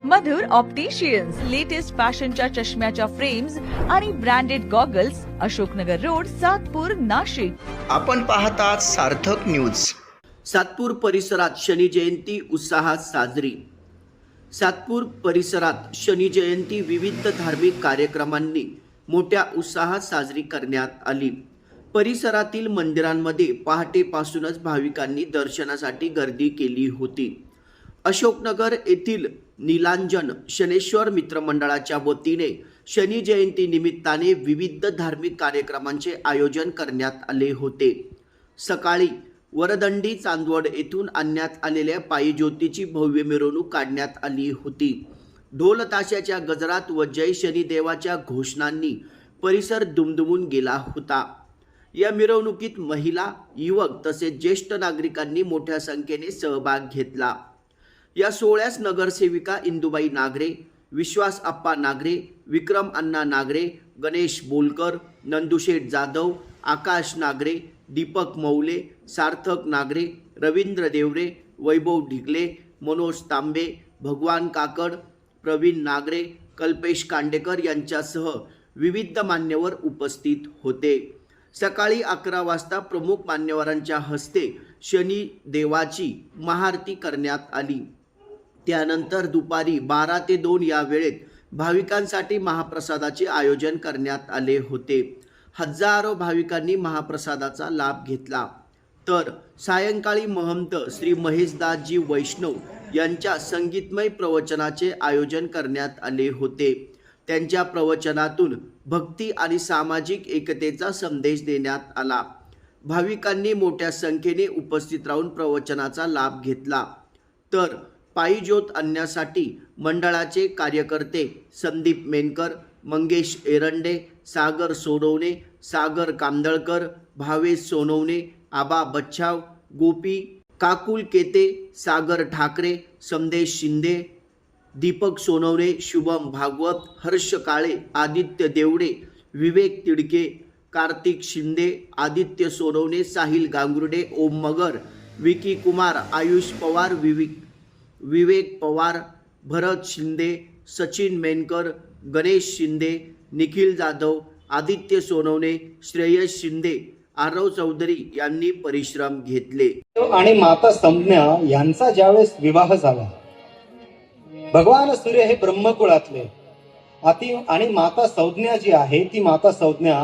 मधुर opticians latest फॅशनच्या चष्म्याच्या frames आणि branded goggles, Ashoknagar road, Satpur, Nashik. आपण पाहतात सार्थक न्यूज. सातपूर परिसरात शनी जयंती उत्साहात साजरी. सातपूर परिसरात शनी जयंती विविध धार्मिक कार्यक्रमांनी मोठ्या उत्साहात साजरी करण्यात आली. परिसरातील मंदिरांमध्ये पहाटेपासूनच भाविकांनी दर्शनासाठी गर्दी केली होती. अशोकनगर येथील नीलांजन शनेश्वर मित्रमंडळाच्या वतीने शनी जयंती निमित्ताने विविध धार्मिक कार्यक्रमांचे आयोजन करण्यात आले होते. सकाळी वरदंडी चांदवड येथून आणण्यात आलेल्या पायी ज्योतीची भव्य मिरवणूक काढण्यात आली होती. ढोल ताशाच्या गजरात व जय शनिदेवाच्या घोषणांनी परिसर दुमदुमून गेला होता. या मिरवणुकीत महिला, युवक तसेच ज्येष्ठ नागरिकांनी मोठ्या संख्येने सहभाग घेतला. या सोहळ्यास नगरसेविका इंदुबाई नागरे, विश्वास आप्पा नागरे, विक्रम अण्णा नागरे, गणेश बोलकर, नंदुशेठ जाधव, आकाश नागरे, दीपक मौले, सार्थक नागरे, रवींद्र देवरे, वैभव ढिगले, मनोज तांबे, भगवान काकड, प्रवीण नागरे, कल्पेश कांडेकर यांच्यासह विविध मान्यवर उपस्थित होते. सकाळी 11 वाजता प्रमुख मान्यवरांच्या हस्ते शनी देवाची महाआरती करण्यात आली. त्यानंतर दुपारी 12 ते 2 या वेळेत भाविकांसाठी महाप्रसादाचे आयोजन करण्यात आले होते. हजारो भाविकांनी महाप्रसादाचा लाभ घेतला. तर सायंकाळी महंत श्री महेशदासजी वैष्णव यांच्या संगीतमय प्रवचनाचे आयोजन करण्यात आले होते. त्यांच्या प्रवचनातून भक्ती आणि सामाजिक एकतेचा संदेश देण्यात आला. भाविकांनी मोठ्या संख्येने उपस्थित राहून प्रवचनाचा लाभ घेतला. तर पायी ज्योत आणण्यासाठी मंडळाचे कार्यकर्ते संदीप मेनकर, मंगेश एरंडे, सागर सोनवणे, सागर कांदळकर, भावेश सोनवणे, आबा बच्छाव, गोपी काकुल केते, सागर ठाकरे, संदेश शिंदे, दीपक सोनवणे, शुभम भागवत, हर्ष काळे, आदित्य देवडे, विवेक तिडके, कार्तिक शिंदे, आदित्य सोनवणे, साहिल गांगुर्डे, ओम मगर, विकी कुमार, आयुष पवार, विवेक पवार, भरत शिंदे, सचिन मेनकर, गणेश शिंदे, निखिल जाधव, आदित्य सोनवणे, श्रेयस शिंदे, आरव चौधरी यांनी परिश्रम घेतले. आणि माता संज्ञा यांचा ज्यावेळेस विवाह झाला, भगवान सूर्य हे ब्रह्मकुळातले आणि माता संज्ञा जी आहे ती माता संज्ञा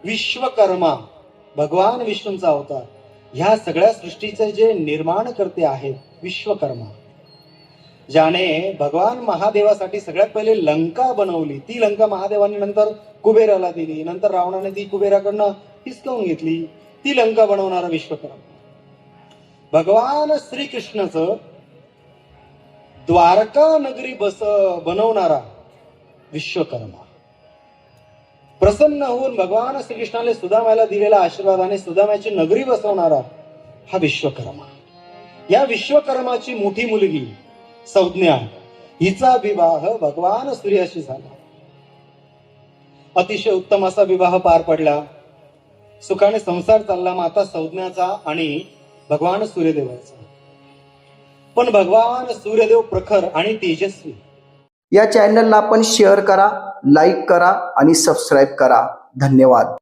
विश्वकर्मा भगवान विष्णूंचा अवतार, ह्या सगळ्या सृष्टीचे जे निर्माण करते आहेत विश्वकर्मा, ज्याने भगवान महादेवासाठी सगळ्यात पहिले लंका बनवली. ती लंका महादेवाने नंतर कुबेराला दिली, नंतर रावणाने ती कुबेराकडनं हिसकावून घेतली. ती लंका बनवणारा विश्वकर्मा. भगवान श्रीकृष्णाचं द्वारका नगरी बनवणारा विश्वकर्मा. प्रसन्न होऊन भगवान श्रीकृष्णाने सुदाम्याला दिलेला आशीर्वादाने सुदाम्याची नगरी बसवणारा हा विश्वकर्मा. या विश्वकर्माची मोठी मुलगी संज्ञा, हिचा विवाह भगवान सूर्याशी झाला. अतिशय उत्तम असा विवाह पार पडला. सुखाने संसार चालला माता संज्ञाचा आणि भगवान सूर्यदेवाचा. पण भगवान सूर्यदेव प्रखर आणि तेजस्वी. या चॅनलला आपण शेअर करा, लाईक करा आणि सबस्क्राईब करा. धन्यवाद.